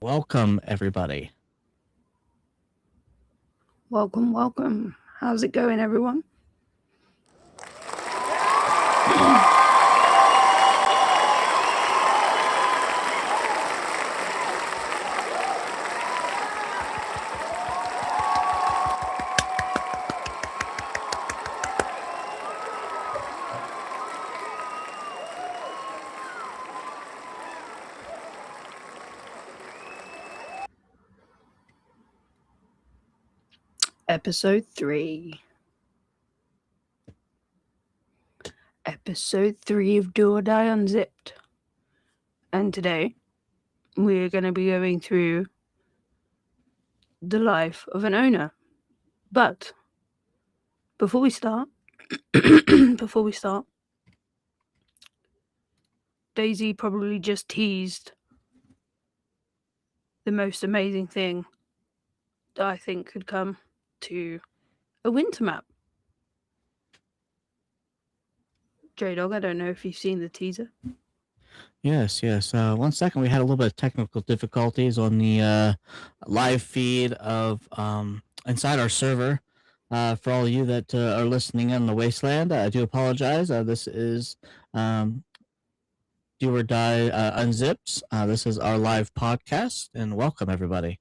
Welcome, everybody. Welcome, welcome. How's it going, everyone? Episode 3. Episode 3 of Do or Die Unzipped. And today, we're going to be going through the life of an owner. But, before we start, Daisy probably just teased the most amazing thing that I think could come to a winter map. J-Dog, I don't know if you've seen the teaser. Yes. 1 second, we had a little bit of technical difficulties on the live feed of inside our server. For all of you that are listening in the wasteland, I do apologize. This is Do or Die Unzipped. This is our live podcast, and welcome everybody.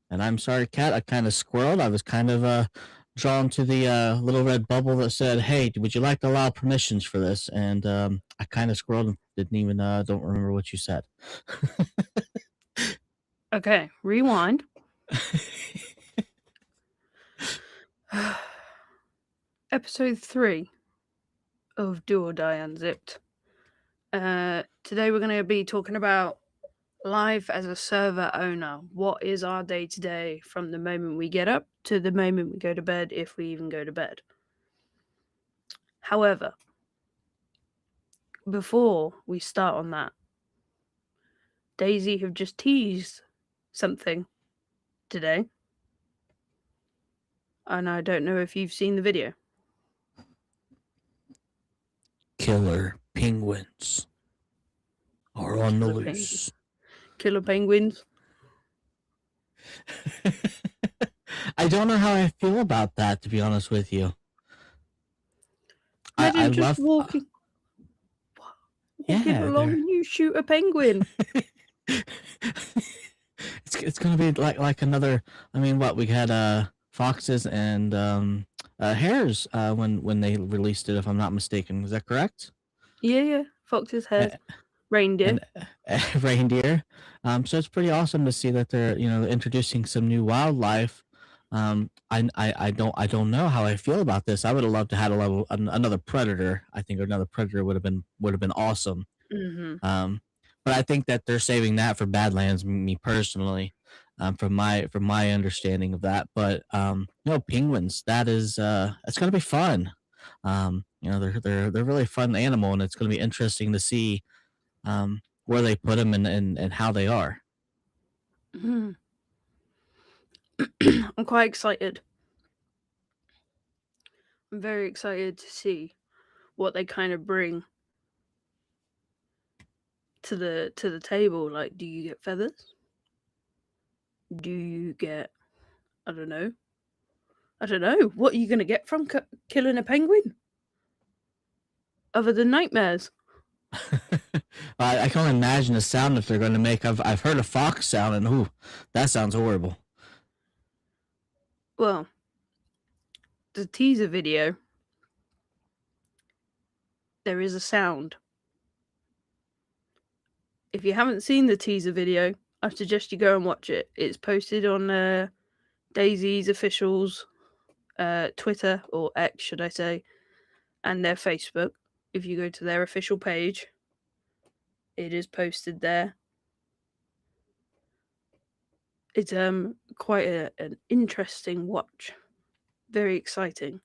And I'm sorry, Kat, I kind of squirreled. I was kind of drawn to the little red bubble that said, "Hey, would you like to allow permissions for this?" And I kind of squirreled and didn't even don't remember what you said. Okay, rewind. Episode 3 of Do or Die Unzipped. Today we're going to be talking about life as a server owner. What is our day to day from the moment we get up to the moment we go to bed, if we even go to bed. However, before we start on that, Daisy have just teased something today, and I don't know if you've seen the video. Killer penguins are on the loose. Killer penguins. I don't know how I feel about that, to be honest with you. Imagine just walking along and you shoot a penguin. It's gonna be like another. I mean, what we had foxes and hares when they released it, if I'm not mistaken. Is that correct? Yeah. Foxes, hares, reindeer. Reindeer. So it's pretty awesome to see that they're introducing some new wildlife. I don't know how I feel about this. I would have loved to have another predator. I think another predator would have been awesome. Mm-hmm. But I think that they're saving that for Badlands. Me personally, from my understanding of that. But penguins. That is it's gonna be fun. They're really fun animal, and it's gonna be interesting to see where they put them and how they are. Mm-hmm. I'm quite excited. I'm very excited to see what they kind of bring to the table. Like, do you get feathers? Do you get, I don't know. What are you going to get from killing a penguin? Other than nightmares. I can only imagine the sound that they're going to make. I've heard a fox sound, and that sounds horrible. Well, the teaser video, there is a sound. If you haven't seen the teaser video, I suggest you go and watch it. It's posted on Daisy's officials Twitter, or X should I say, and their Facebook. If you go to their official page, it is posted there. It's quite an interesting watch. Very exciting.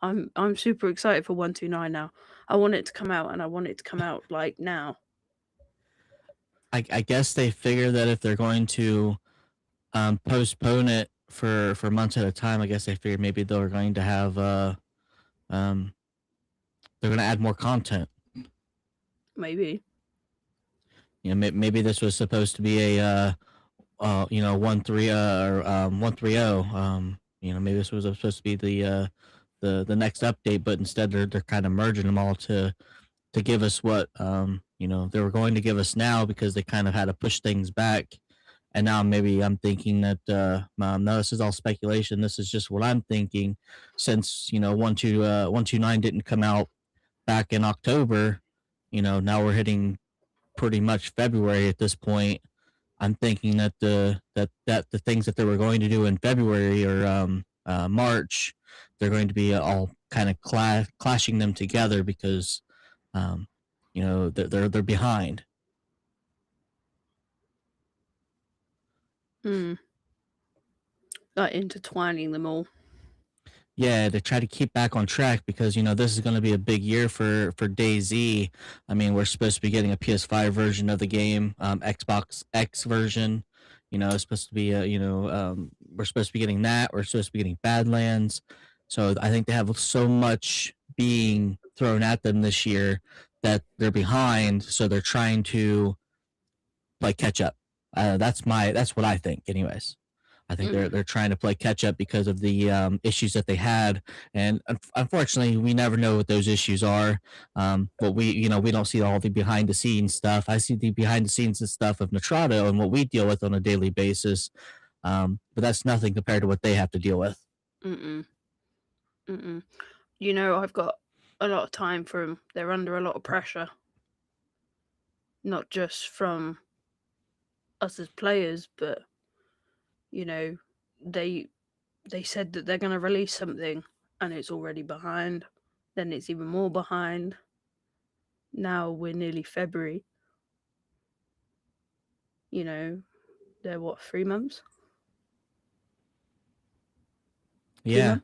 I'm super excited for 129 now. I want it to come out, and I want it to come out like now. I guess they figure that if they're going to postpone it for months at a time, I guess they figured maybe they're going to have they're going to add more content. Maybe. Maybe this was supposed to be a 1-3 or 1-3-0. Maybe this was supposed to be the next update, but instead they're kind of merging them all to give us what they were going to give us now, because they kind of had to push things back. And now maybe I'm thinking that no, this is all speculation. This is just what I'm thinking, since 129 didn't come out back in October. Now we're hitting pretty much February at this point. I'm thinking that the things that they were going to do in February or March, they're going to be all kind of clashing them together, because they're behind. Like intertwining them all. Yeah, they try to keep back on track, because this is going to be a big year for DayZ. I mean, we're supposed to be getting a PS5 version of the game, Xbox X version. It's supposed to be we're supposed to be getting that. We're supposed to be getting Badlands. So I think they have so much being thrown at them this year that they're behind. So they're trying to play catch up. That's what I think, anyways. I think they're trying to play catch up because of the issues that they had, and unfortunately, we never know what those issues are. But we don't see all the behind the scenes stuff. I see the behind the scenes and stuff of Nitrado and what we deal with on a daily basis. But that's nothing compared to what they have to deal with. I've got a lot of time for them. They're under a lot of pressure, not just from us as players, but they said that they're going to release something and it's already behind. Then it's even more behind. Now we're nearly February. They're what, 3 months? Yeah.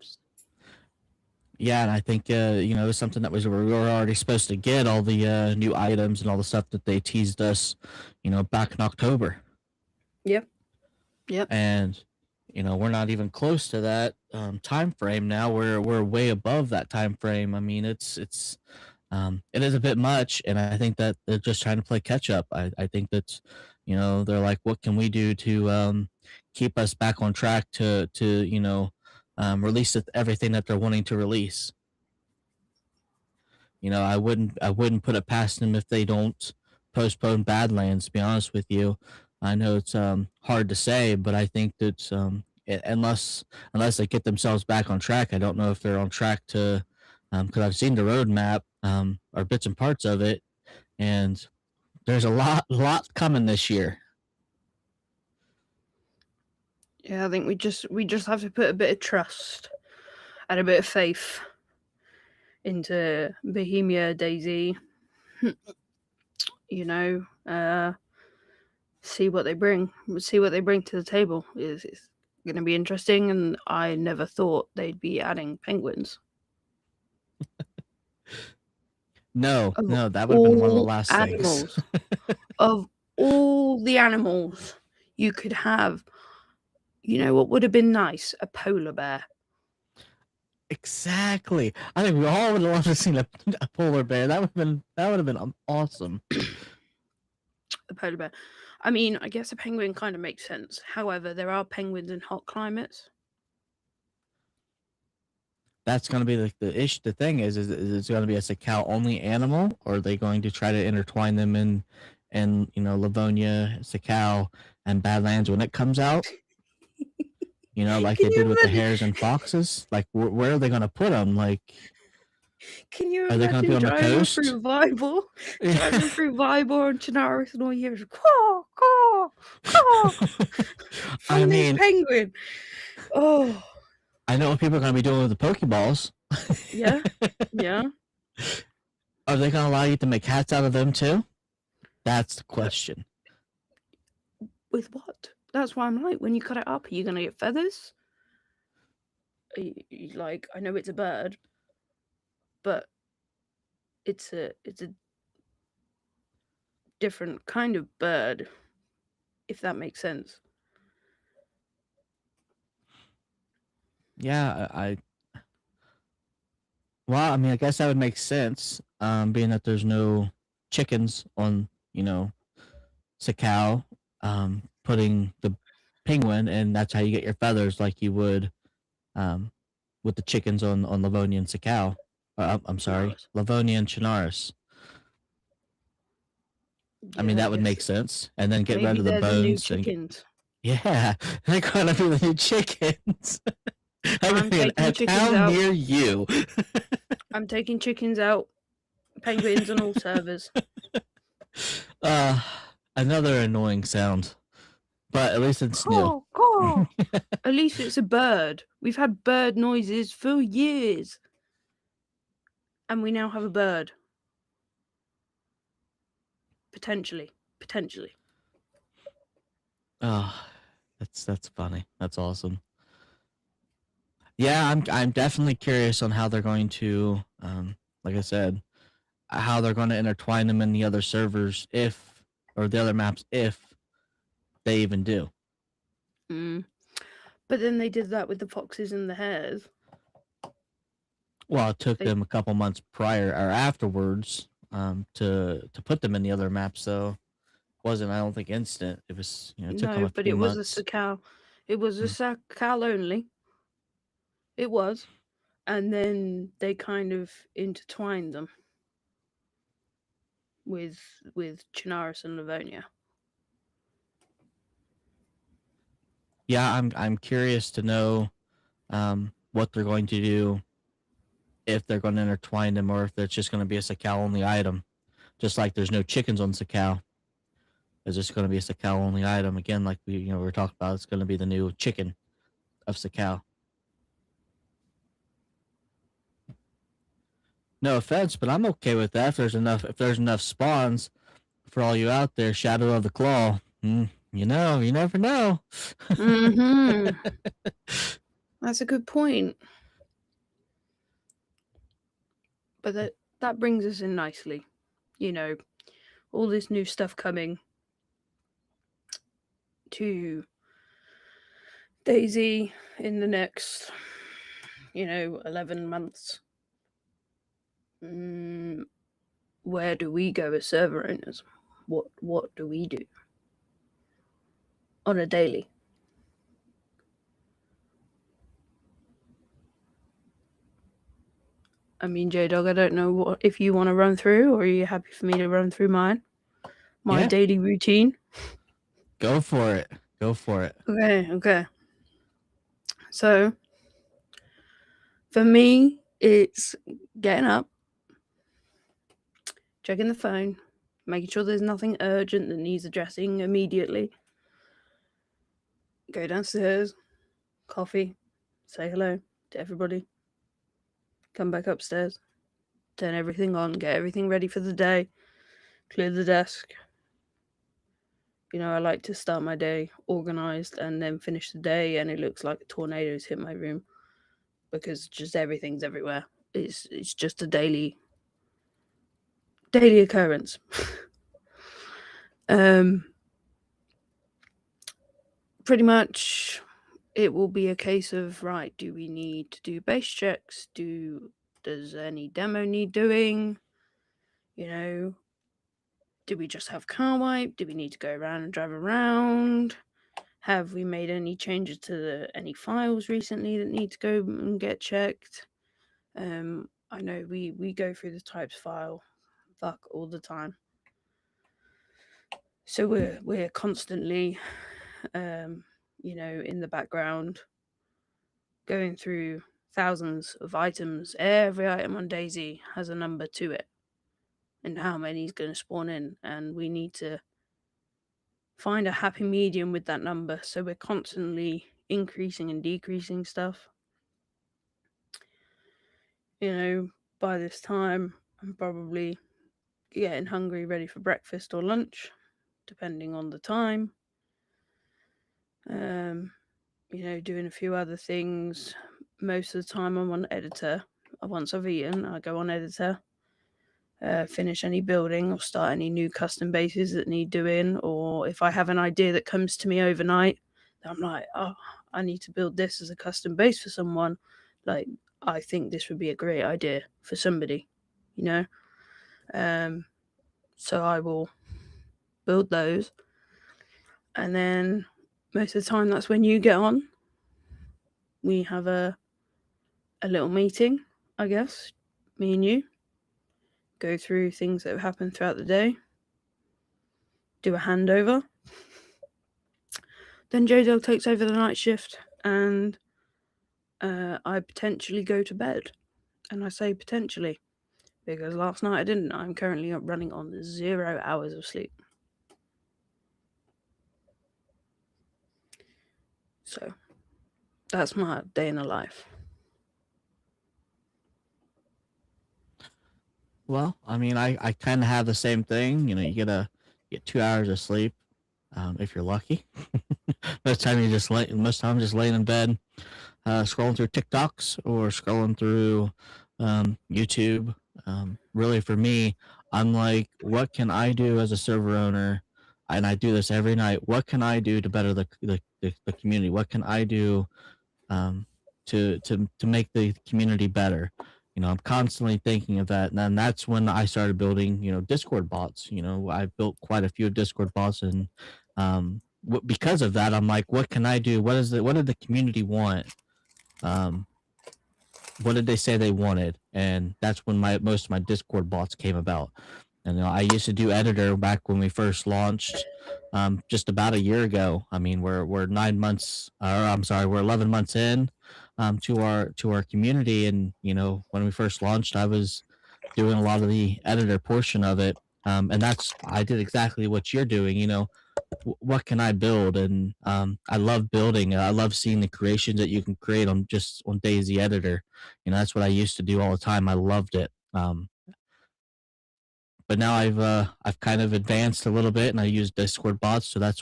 Yeah, and I think it was something that we were already supposed to get, all the new items and all the stuff that they teased us, back in October. Yep. And we're not even close to that time frame now. We're way above that time frame. I mean, it is a bit much, and I think that they're just trying to play catch up. I think that they're like, what can we do to keep us back on track to release everything that they're wanting to release. I wouldn't put it past them if they don't postpone Badlands, to be honest with you. I know it's hard to say, but I think that unless they get themselves back on track, I don't know if they're on track to, because I've seen the roadmap or bits and parts of it, and there's a lot coming this year. Yeah, I think we just have to put a bit of trust and a bit of faith into Bohemia DayZ. See what they bring. See what they bring to the table. It's going to be interesting, and I never thought they'd be adding penguins. No, that would have been one of the last animals, things. Of all the animals you could have, what would have been nice? A polar bear. Exactly. I think we all would have loved to see a polar bear. That would have been awesome. A polar bear. I mean, I guess a penguin kind of makes sense. However, there are penguins in hot climates. That's going to be the issue. The thing is it's going to be a Sakal only animal, or are they going to try to intertwine them in Livonia, Sakal, and Badlands when it comes out? Like they did with the hares and foxes. Like, where are they going to put them? Like, can you are they going to be on the coast? Through Vybor, driving through Vybor and Chernarus and all years? Caw, caw, caw. I mean, penguin. Oh, I know what people are going to be doing with the Pokeballs. Yeah. Are they going to allow you to make hats out of them too? That's the question. With what? That's why I'm like, when you cut it up, are you going to get feathers? Like, I know it's a bird, but it's a different kind of bird, if that makes sense. Yeah, well, I mean, I guess that would make sense, being that there's no chickens on, Sakal, putting the penguin, and that's how you get your feathers, like you would um, with the chickens on Livonia and Sakau. I'm sorry, Chinaris. Livonia and Chinaris. I mean, Yeah, I that would guess make sense. And then get rid maybe of the they're the new bones and chickens. yeah, they're gonna be the new chickens. I'm gonna I'm be in taking a chickens town out. near you. I'm taking chickens out. Penguins on all servers. Uh, Another annoying sound, but at least it's new. Caw, caw. At least it's a bird. We've had bird noises for years. And we now have a bird. Potentially. Potentially. Oh, that's funny. That's awesome. Yeah, I'm definitely curious on how they're going to, like I said, how they're going to intertwine them in the other servers if, or the other maps if they even do. Mm. But then they did that with the foxes and the hares. Well, it took They- them a couple months prior or afterwards to put them in the other maps, so wasn't, I don't think, instant. It was, it took them No, a but few it was a months. Sakal. It was a Mm. Sakal only. It was. And then they kind of intertwined them with Chinaris and Livonia. Yeah, I'm curious to know what they're going to do, if they're going to intertwine them or if it's just going to be a Sakal only item. Just like there's no chickens on Sakal. It's just going to be a Sakal only item. Again, like we were talking about, it's going to be the new chicken of Sakal. No offense, but I'm okay with that. If there's enough spawns for all you out there, Shadow of the Claw. You never know. Mm-hmm. That's a good point. But that brings us in nicely. All this new stuff coming to DayZ in the next, 11 months. Where do we go as server owners? What do we do on a daily? I mean, J-Dog, I don't know if you want to run through, or are you happy for me to run through my Yeah. daily routine? Go for it. Go for it. Okay. So, for me, it's getting up, checking the phone, making sure there's nothing urgent that needs addressing immediately. Go downstairs, coffee, say hello to everybody, come back upstairs, turn everything on, get everything ready for the day, clear the desk. I like to start my day organized and then finish the day and it looks like a tornado's hit my room because just everything's everywhere. It's just a daily occurrence. Pretty much it will be a case of, right, do we need to do base checks? Does any demo need doing? Do we just have car wipe? Do we need to go around and drive around? Have we made any changes to any files recently that need to go and get checked? I know we go through the types file all the time. So we're constantly in the background going through thousands of items. Every item on DayZ has a number to it and how many is going to spawn in, and we need to find a happy medium with that number. So we're constantly increasing and decreasing stuff. By this time, I'm probably getting hungry, ready for breakfast or lunch, depending on the time. Doing a few other things. Most of the time, I'm on editor. Once I've eaten, I go on editor, finish any building or start any new custom bases that need doing. Or if I have an idea that comes to me overnight, I'm like, oh, I need to build this as a custom base for someone. Like, I think this would be a great idea for somebody, So I will build those. And then most of the time that's when you get on. We have a little meeting, I guess, me and you, go through things that have happened throughout the day, do a handover. Then Jodel takes over the night shift, and I potentially go to bed. And I say potentially because last night I didn't. I'm currently running on 0 hours of sleep. So that's my day in the life. Well, I mean, I kind of have the same thing. You know, you get 2 hours of sleep, if you're lucky. Most time you just most time I'm just laying in bed, scrolling through TikToks or scrolling through YouTube. Really, for me, I'm like, what can I do as a server owner? And I do this every night. What can I do to better the community? What can I do to make the community better? You know, I'm constantly thinking of that, and then that's when I started building, you know, Discord bots. You know, I built quite a few Discord bots, and because of that, I'm like, what can I do? What did the community want? What did they say they wanted? And that's when most of my Discord bots came about. And I used to do editor back when we first launched, just about a year ago. I mean, we're 9 months, or I'm sorry, we're 11 months in to our community. And you know, when we first launched, I was doing a lot of the editor portion of it, and I did exactly what you're doing. You know, what can I build? And I love building. I love seeing the creations that you can create on DayZ Editor. You know, that's what I used to do all the time. I loved it. But now I've kind of advanced a little bit, and I use Discord bots. So that's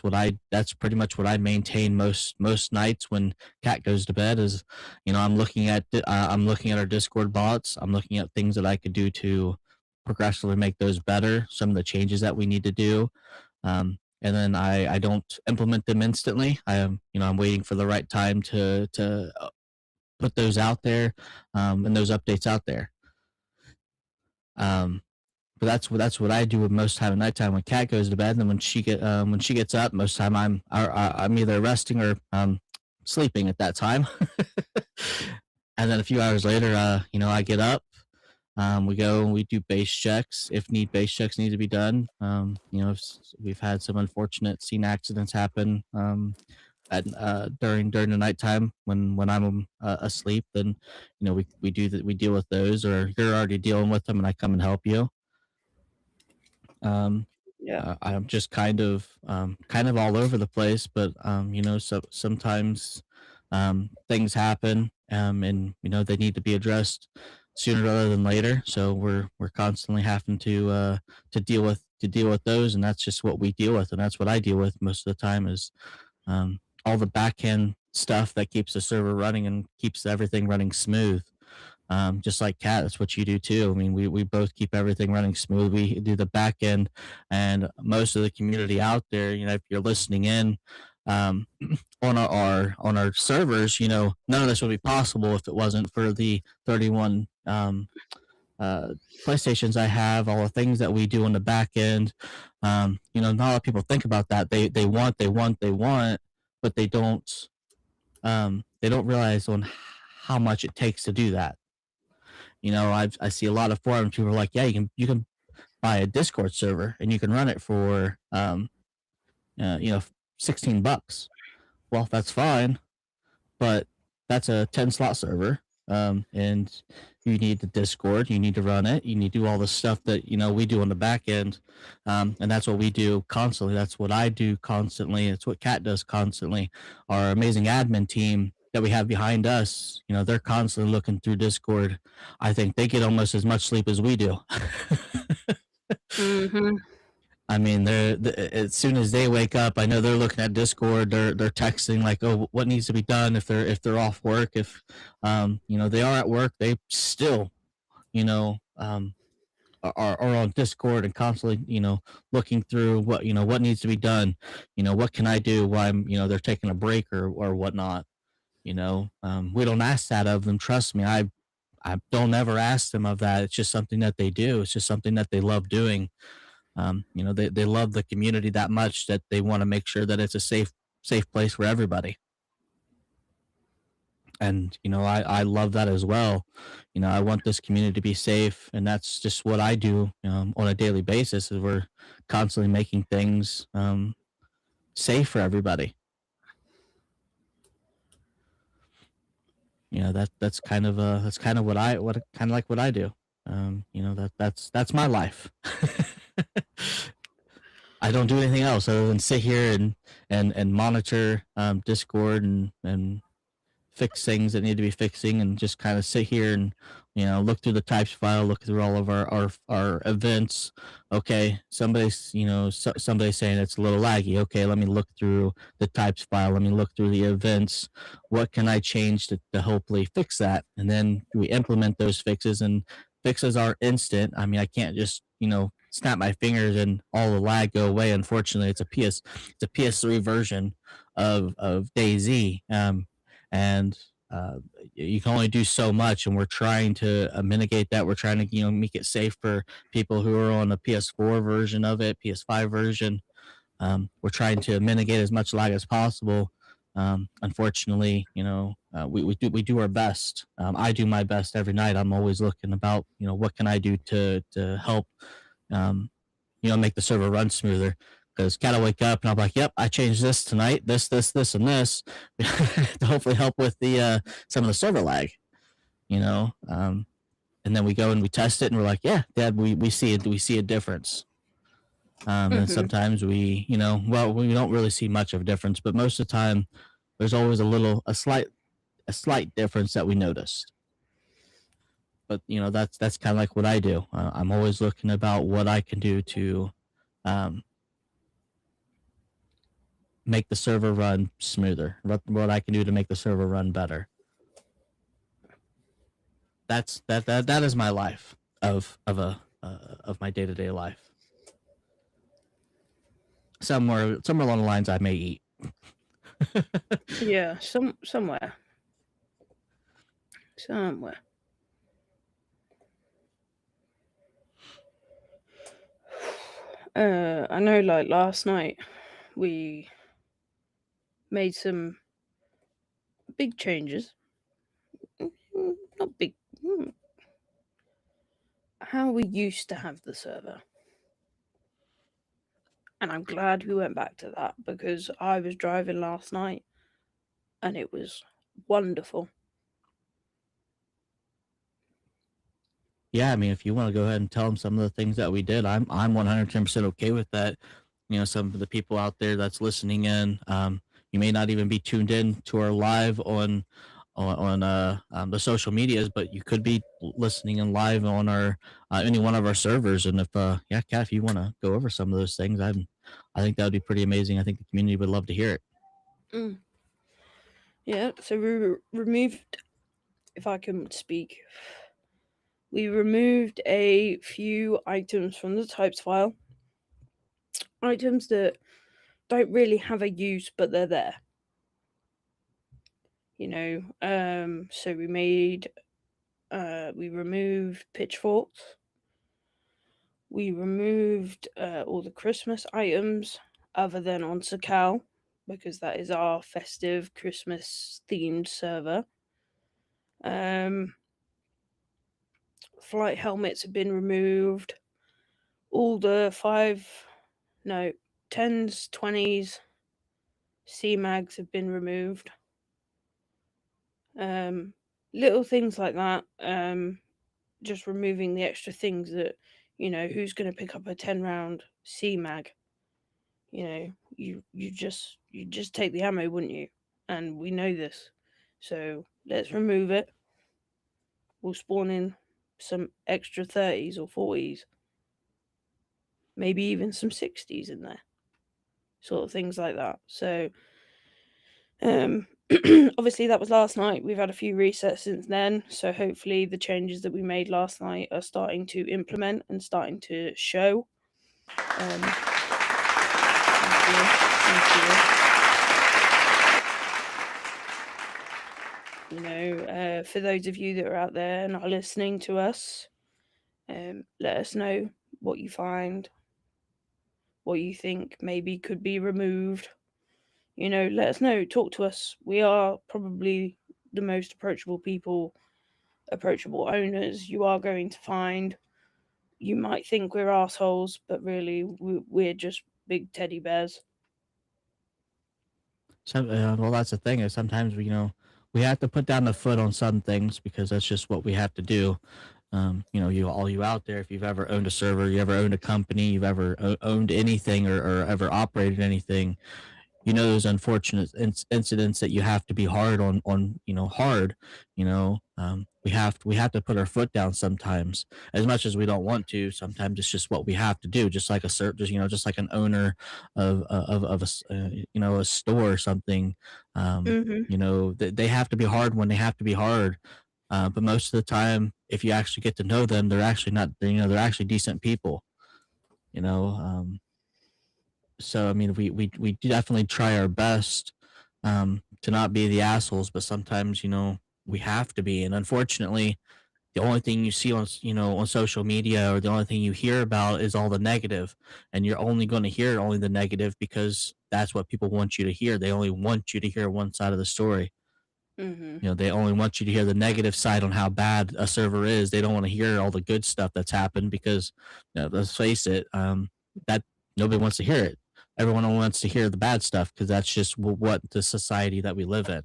pretty much what I maintain most nights when Cat goes to bed. Is, you know, I'm looking at our Discord bots. I'm looking at things that I could do to progressively make those better. Some of the changes that we need to do. And then I don't implement them instantly. I'm waiting for the right time to put those out there, and those updates out there. But that's what I do with most time at nighttime when Cat goes to bed. And then when she gets up, most time I'm either resting or sleeping at that time. And then a few hours later, I get up. We go and we do base checks if base checks need to be done. If we've had some unfortunate scene accidents happen during the nighttime when I'm asleep, then we deal with those, or you're already dealing with them and I come and help you. I'm just kind of all over the place, but so sometimes things happen, and they need to be addressed sooner rather than later. So we're constantly having to deal with those, and that's just what we deal with, and that's what I deal with most of the time is all the back end stuff that keeps the server running and keeps everything running smooth. Just like Cat, that's what you do too. I mean, we both keep everything running smooth. We do the back end, and most of the community out there, if you're listening in on our servers, none of this would be possible if it wasn't for the 31 PlayStations I have, all the things that we do on the back end. Not a lot of people think about that. They want, but they don't realize on how much it takes to do that. I see a lot of forums. People are like, yeah, you can buy a Discord server and you can run it for $16. Well, that's fine, but that's a 10 slot server, and you need the Discord, you need to run it, you need to do all the stuff that we do on the back end, and that's what we do constantly. That's what I do constantly. It's what Cat does constantly. Our amazing admin team that we have behind us, they're constantly looking through Discord. I think they get almost as much sleep as we do. Mm-hmm. I mean, as soon as they wake up, I know they're looking at Discord. They're texting like, "Oh, what needs to be done?" If they're off work, if they are at work, they still are on Discord and constantly looking through what needs to be done. What can I do while I'm they're taking a break or whatnot. We don't ask that of them. Trust me, I don't ever ask them of that. It's just something that they do. It's just something that they love doing. They love the community that much that they want to make sure that it's a safe safe place for everybody. And I love that as well. I want this community to be safe, and that's just what I do on a daily basis. Is we're constantly making things safe for everybody. That's kind of what kind of like what I do. That's my life. I don't do anything else other than sit here and monitor Discord and fix things that need to be fixing, and just kind of sit here and look through the types file, look through all of our events. Okay, somebody's saying it's a little laggy. Okay, let me look through the types file, let me look through the events. What can I change to hopefully fix that? And then we implement those fixes, and fixes are instant. I mean, I can't just snap my fingers and all the lag go away. Unfortunately, it's a PS3 version of DayZ. And uh, you can only do so much, and we're trying to mitigate that. We're trying to make it safe for people who are on the PS4 version of it, PS5 version. We're trying to mitigate as much lag as possible. Unfortunately, we do our best. I do my best every night. I'm always looking about what can I do to help um, make the server run smoother. Because gotta wake up and I'm like, yep, I changed this tonight, this, and this, to hopefully help with the some of the server lag, and then we go and we test it, and we're like, yeah, Dad, we see a difference. And sometimes we don't really see much of a difference, but most of the time, there's always a slight difference that we noticed. But that's kind of like what I do. I'm always looking about what I can do to make the server run smoother. What I can do to make the server run better. That is my life of my day-to-day life. Somewhere along the lines, I may eat. Yeah, somewhere. I know, like last night, we made some big changes. Not big. How we used to have the server. And I'm glad we went back to that, because I was driving last night and it was wonderful. Yeah, I mean, if you want to go ahead and tell them some of the things that we did, I'm 110% okay with that. Some of the people out there that's listening in, you may not even be tuned in to our live on the social medias, but you could be listening in live on our any one of our servers. And if Kat, if you want to go over some of those things, I think that would be pretty amazing. I think the community would love to hear it. Yeah, so we removed, if I can speak, we removed a few items from the types file. Items that don't really have a use, but they're there. So we removed pitchforks. We removed all the Christmas items other than on Sakal, because that is our festive Christmas themed server. Flight helmets have been removed. All the 10s, 20s CMAGs have been removed. Little things like that. Just removing the extra things that, who's going to pick up a 10-round CMAG? You just take the ammo, wouldn't you? And we know this. So let's remove it. We'll spawn in some extra 30s or 40s. Maybe even some 60s in there. Sort of things like that. So obviously that was last night. We've had a few resets since then, so hopefully the changes that we made last night are starting to implement and starting to show. Thank you. For those of you that are out there and are listening to us, let us know what you find, what you think maybe could be removed. let us know. Talk to us. We are probably the most approachable people, approachable owners you are going to find. You might think we're assholes, but really we're just big teddy bears. Well, that's the thing is sometimes we have to put down the foot on some things because that's just what we have to do. You out there, if you've ever owned a server, you ever owned a company, you've ever owned anything or ever operated anything, those unfortunate incidents that you have to be hard on hard. We have to put our foot down sometimes, as much as we don't want to. Sometimes it's just what we have to do, just like just like an owner of a store or something. They have to be hard when they have to be hard. But most of the time, if you actually get to know them, they're actually not, they're actually decent people, you know. So I mean, we definitely try our best to not be the assholes, but sometimes we have to be. And unfortunately, the only thing you see on social media, or the only thing you hear about, is all the negative, and you're only going to hear only the negative because that's what people want you to hear. They only want you to hear one side of the story. They only want you to hear the negative side on how bad a server is. They don't want to hear all the good stuff that's happened because, let's face it, that nobody wants to hear it. Everyone wants to hear the bad stuff because that's just what the society that we live in.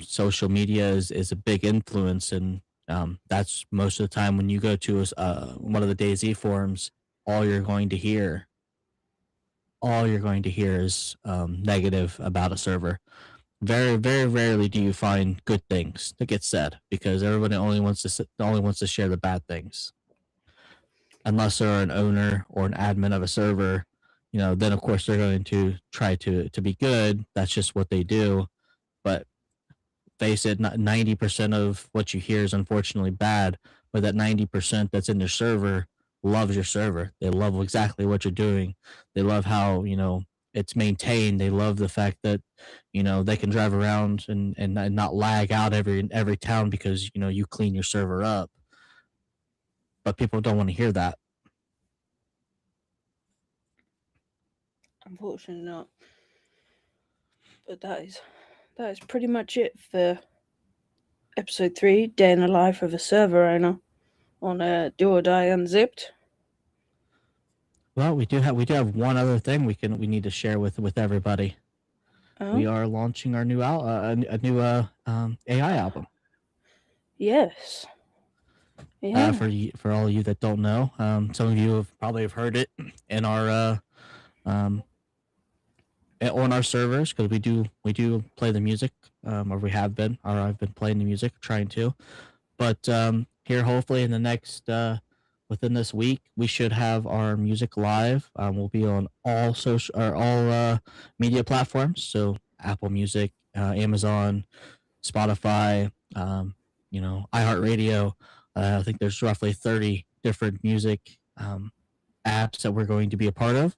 Social media is a big influence, and that's most of the time when you go to one of the DayZ forums, all you're going to hear is negative about a server. Very, very rarely do you find good things that get said because everybody only wants to share the bad things. Unless they're an owner or an admin of a server, then of course they're going to try to be good. That's just what they do. But face it, 90% of what you hear is unfortunately bad. But that 90% that's in their server loves your server. They love exactly what you're doing. They love how it's maintained. They love the fact that they can drive around and not lag out every town because you clean your server up. But people don't want to hear that. Unfortunately not. But that is pretty much it for episode 3, Day in the Life of a Server Owner, on Do or Die Unzipped. Well, we do have one other thing we need to share with everybody. Oh? We are launching our new a new AI album. Yes. Yeah. For all of you that don't know, some of you have probably heard it in our on our servers because we do play the music, or we have been, or I've been playing the music, trying to. But here, hopefully, in the next within this week, we should have our music live. We'll be on all media platforms, so Apple Music, Amazon, Spotify, iHeartRadio. I think there's roughly 30 different music apps that we're going to be a part of.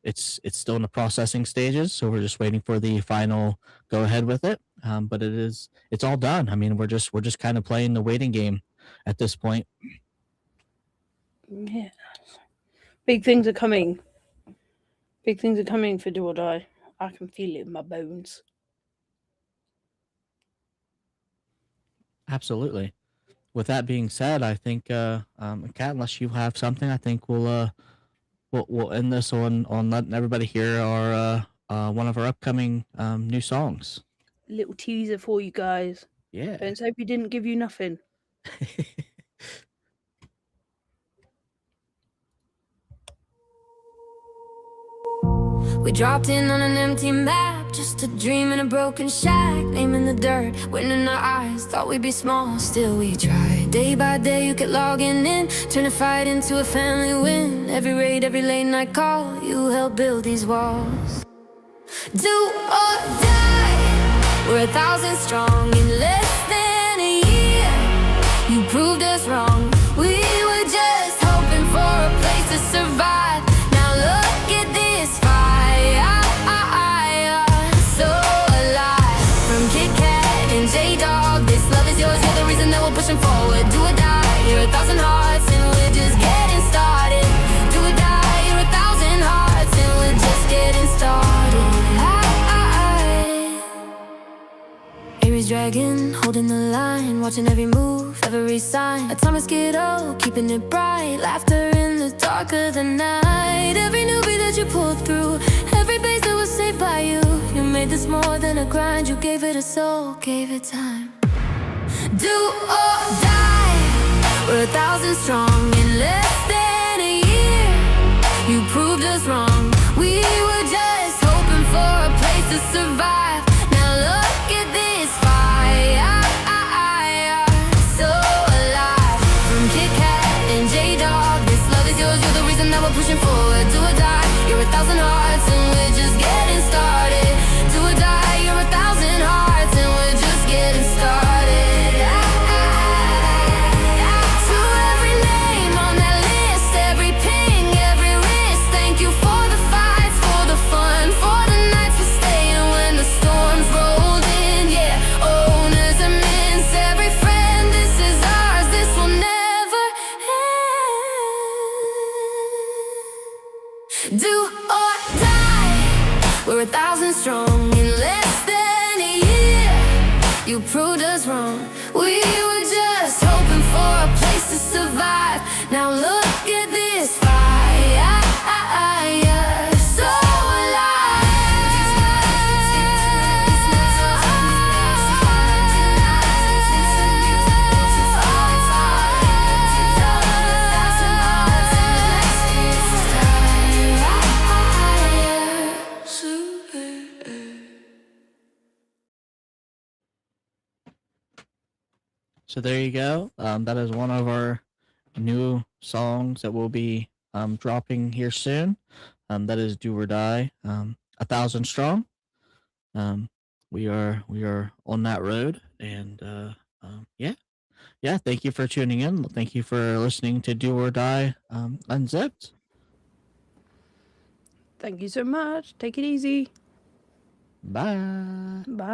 It's still in the processing stages, so we're just waiting for the final go ahead with it. But it's all done. I mean, we're just kind of playing the waiting game at this point. Yeah. Big things are coming. Big things are coming for Do or Die. I can feel it in my bones. Absolutely. With that being said, I think, Kat, unless you have something, I think we'll end this on letting everybody hear our one of our upcoming new songs. Little teaser for you guys. Yeah. Don't say we didn't give you nothing. We dropped in on an empty map, just a dream in a broken shack. Name in the dirt, wind in our eyes, thought we'd be small, still we tried. Day by day you kept logging in, turn a fight into a family win. Every raid, every late night call, you helped build these walls. Do or die, we're 1,000 strong in less than a year. You proved us wrong, we were just hoping for a place to survive. Now look at this fire, so alive. From Kit Kat and J-Dog, this love is yours, you're the reason that we're pushing forward. Do or die, you're 1,000 hearts and we're just getting started. Do or die, you're 1,000 hearts and dragon, holding the line, watching every move, every sign. Atomic Skittle, keeping it bright, laughter in the dark of the night. Every newbie that you pulled through, every base that was saved by you. You made this more than a grind, you gave it a soul, gave it time. Do or die, we're 1,000 strong in less than a year. You proved us wrong, we were just hoping for a place to survive. Now look at this fire, so alive. From Kit Kat and J-Dog, this love is yours, you're the reason that we're pushing forward. Do or die, you're 1,000 hearts and we're just getting started. Do or die, you're 1,000 hearts and we're just getting started. To every name on that list, every ping, every wrist, thank you for the fights, for the fun, for the nights we're staying when the storms rolled in. Yeah, owners immense, every friend, this is ours, this will never end. Do or die, we're 1,000 strong in less than a year. You proved us wrong, we were just hoping for a place to survive. Now look at this fire, so So there you go. That is one of our new songs that will be dropping here soon. That is "Do or Die," 1,000 strong. We are on that road, and yeah. Thank you for tuning in. Thank you for listening to "Do or Die" Unzipped. Thank you so much. Take it easy. Bye. Bye.